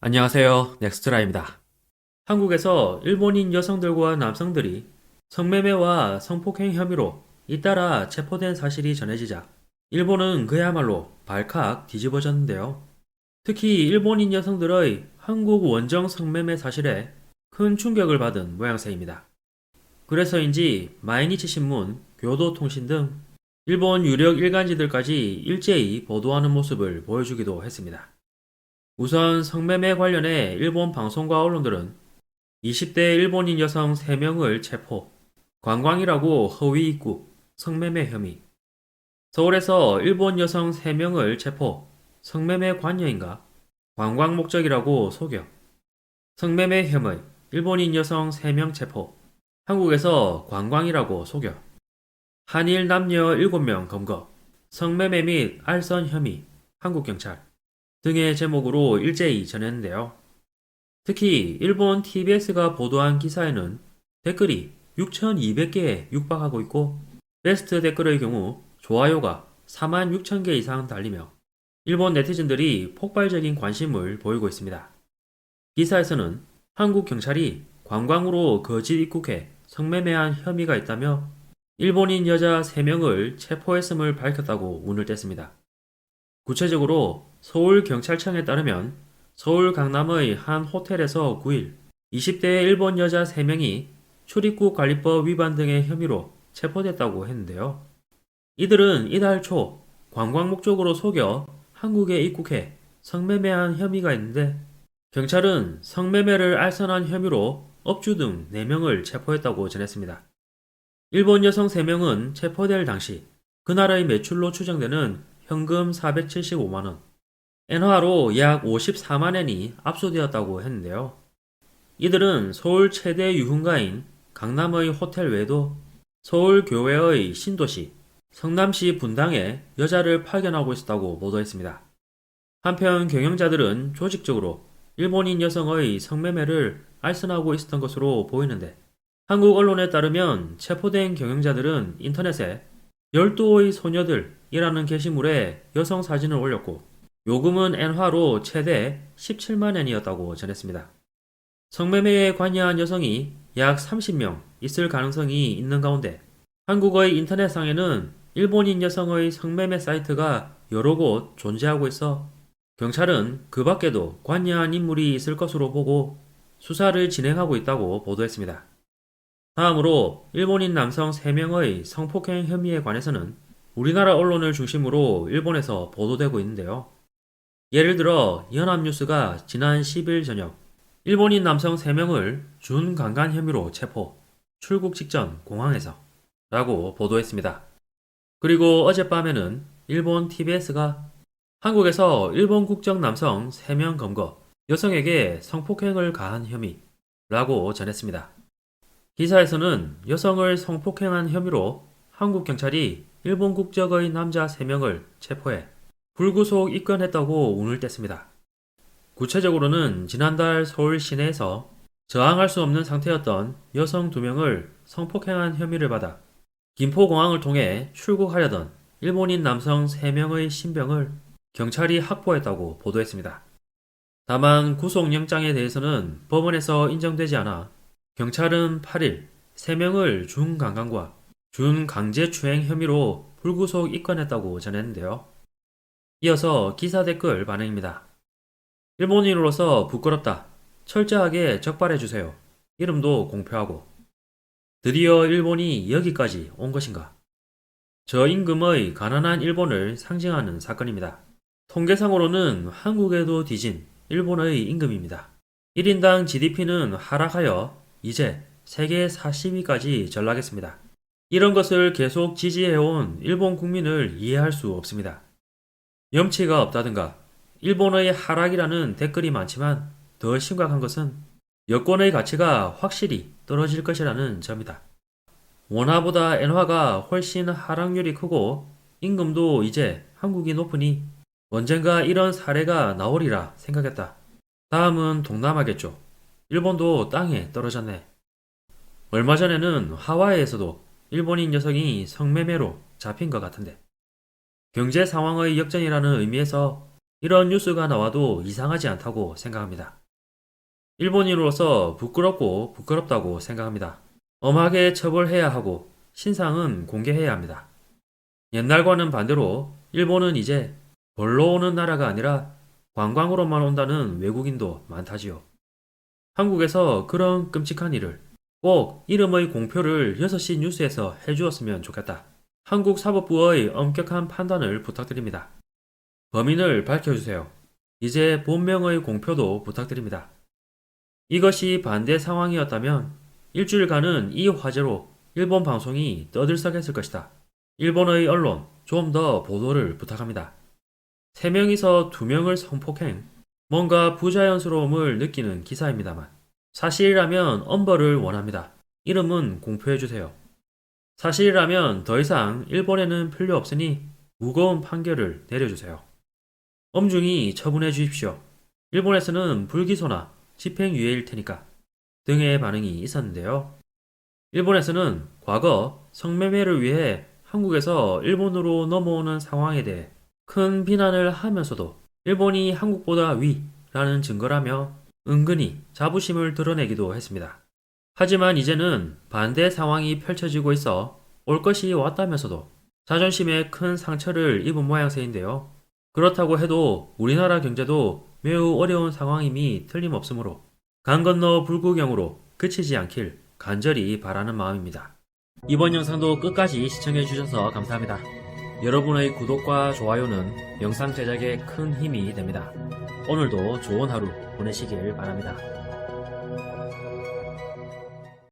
안녕하세요. 넥스트라입니다. 한국에서 일본인 여성들과 남성들이 성매매와 성폭행 혐의로 잇따라 체포된 사실이 전해지자 일본은 그야말로 발칵 뒤집어졌는데요. 특히 일본인 여성들의 한국 원정 성매매 사실에 큰 충격을 받은 모양새입니다. 그래서인지 마이니치 신문, 교도통신 등 일본 유력 일간지들까지 일제히 보도하는 모습을 보여주기도 했습니다. 우선 성매매 관련해 일본 방송과 언론들은 20대 일본인 여성 3명을 체포, 관광이라고 허위 입국, 성매매 혐의, 서울에서 일본 여성 3명을 체포, 성매매 관여인가, 관광 목적이라고 속여, 성매매 혐의, 일본인 여성 3명 체포, 한국에서 관광이라고 속여, 한일 남녀 7명 검거, 성매매 및 알선 혐의, 한국경찰 등의 제목으로 일제히 전했는데요. 특히 일본 TBS가 보도한 기사에는 댓글이 6,200개에 육박하고 있고 베스트 댓글의 경우 좋아요가 4만 6천 개 이상 달리며 일본 네티즌들이 폭발적인 관심을 보이고 있습니다. 기사에서는 한국 경찰이 관광으로 거짓 입국해 성매매한 혐의가 있다며 일본인 여자 3명을 체포했음을 밝혔다고 운을 뗐습니다. 구체적으로 서울경찰청에 따르면 서울 강남의 한 호텔에서 9일 20대 일본 여자 3명이 출입국 관리법 위반 등의 혐의로 체포됐다고 했는데요. 이들은 이달 초 관광 목적으로 속여 한국에 입국해 성매매한 혐의가 있는데 경찰은 성매매를 알선한 혐의로 업주 등 4명을 체포했다고 전했습니다. 일본 여성 3명은 체포될 당시 그 나라의 매출로 추정되는 현금 475만원, 엔화로 약 54만엔이 압수되었다고 했는데요. 이들은 서울 최대 유흥가인 강남의 호텔 외에도 서울 교외의 신도시, 성남시 분당에 여자를 파견하고 있었다고 보도했습니다. 한편 경영자들은 조직적으로 일본인 여성의 성매매를 알선하고 있었던 것으로 보이는데 한국 언론에 따르면 체포된 경영자들은 인터넷에 12호의 소녀들이라는 게시물에 여성 사진을 올렸고 요금은 엔화로 최대 17만엔이었다고 전했습니다. 성매매에 관여한 여성이 약 30명 있을 가능성이 있는 가운데 한국의 인터넷상에는 일본인 여성의 성매매 사이트가 여러 곳 존재하고 있어 경찰은 그 밖에도 관여한 인물이 있을 것으로 보고 수사를 진행하고 있다고 보도했습니다. 다음으로 일본인 남성 3명의 성폭행 혐의에 관해서는 우리나라 언론을 중심으로 일본에서 보도되고 있는데요. 예를 들어 연합뉴스가 지난 10일 저녁 일본인 남성 3명을 준강간 혐의로 체포, 출국 직전 공항에서 라고 보도했습니다. 그리고 어젯밤에는 일본 TBS가 한국에서 일본 국적 남성 3명 검거, 여성에게 성폭행을 가한 혐의 라고 전했습니다. 기사에서는 여성을 성폭행한 혐의로 한국 경찰이 일본 국적의 남자 3명을 체포해 불구속 입건했다고 운을 뗐습니다. 구체적으로는 지난달 서울 시내에서 저항할 수 없는 상태였던 여성 2명을 성폭행한 혐의를 받아 김포공항을 통해 출국하려던 일본인 남성 3명의 신병을 경찰이 확보했다고 보도했습니다. 다만 구속영장에 대해서는 법원에서 인정되지 않아 경찰은 8일 3명을 준강간과 준강제추행 혐의로 불구속 입건했다고 전했는데요. 이어서 기사 댓글 반응입니다. 일본인으로서 부끄럽다. 철저하게 적발해주세요. 이름도 공표하고. 드디어 일본이 여기까지 온 것인가? 저임금의 가난한 일본을 상징하는 사건입니다. 통계상으로는 한국에도 뒤진 일본의 임금입니다. 1인당 GDP는 하락하여 이제 세계 40위까지 전락했습니다. 이런 것을 계속 지지해온 일본 국민을 이해할 수 없습니다. 염치가 없다든가 일본의 하락이라는 댓글이 많지만 더 심각한 것은 여권의 가치가 확실히 떨어질 것이라는 점이다. 원화보다 엔화가 훨씬 하락률이 크고 임금도 이제 한국이 높으니 언젠가 이런 사례가 나오리라 생각했다. 다음은 동남아겠죠. 일본도 땅에 떨어졌네. 얼마 전에는 하와이에서도 일본인 여성이 성매매로 잡힌 것 같은데 경제 상황의 역전이라는 의미에서 이런 뉴스가 나와도 이상하지 않다고 생각합니다. 일본인으로서 부끄럽고 부끄럽다고 생각합니다. 엄하게 처벌해야 하고 신상은 공개해야 합니다. 옛날과는 반대로 일본은 이제 벌러 오는 나라가 아니라 관광으로만 온다는 외국인도 많다지요. 한국에서 그런 끔찍한 일을 꼭 이름의 공표를 6시 뉴스에서 해주었으면 좋겠다. 한국사법부의 엄격한 판단을 부탁드립니다. 범인을 밝혀주세요. 이제 본명의 공표도 부탁드립니다. 이것이 반대 상황이었다면 일주일간은 이 화제로 일본 방송이 떠들썩했을 것이다. 일본의 언론 좀 더 보도를 부탁합니다. 3명이서 2명을 성폭행, 뭔가 부자연스러움을 느끼는 기사입니다만 사실이라면 엄벌을 원합니다. 이름은 공표해주세요. 사실이라면 더 이상 일본에는 필요 없으니 무거운 판결을 내려주세요. 엄중히 처분해 주십시오. 일본에서는 불기소나 집행유예일 테니까 등의 반응이 있었는데요. 일본에서는 과거 성매매를 위해 한국에서 일본으로 넘어오는 상황에 대해 큰 비난을 하면서도 일본이 한국보다 위라는 증거라며 은근히 자부심을 드러내기도 했습니다. 하지만 이제는 반대 상황이 펼쳐지고 있어 올 것이 왔다면서도 자존심에 큰 상처를 입은 모양새인데요. 그렇다고 해도 우리나라 경제도 매우 어려운 상황임이 틀림없으므로 강 건너 불구경으로 그치지 않길 간절히 바라는 마음입니다. 이번 영상도 끝까지 시청해주셔서 감사합니다. 여러분의 구독과 좋아요는 영상 제작에 큰 힘이 됩니다. 오늘도 좋은 하루 보내시길 바랍니다.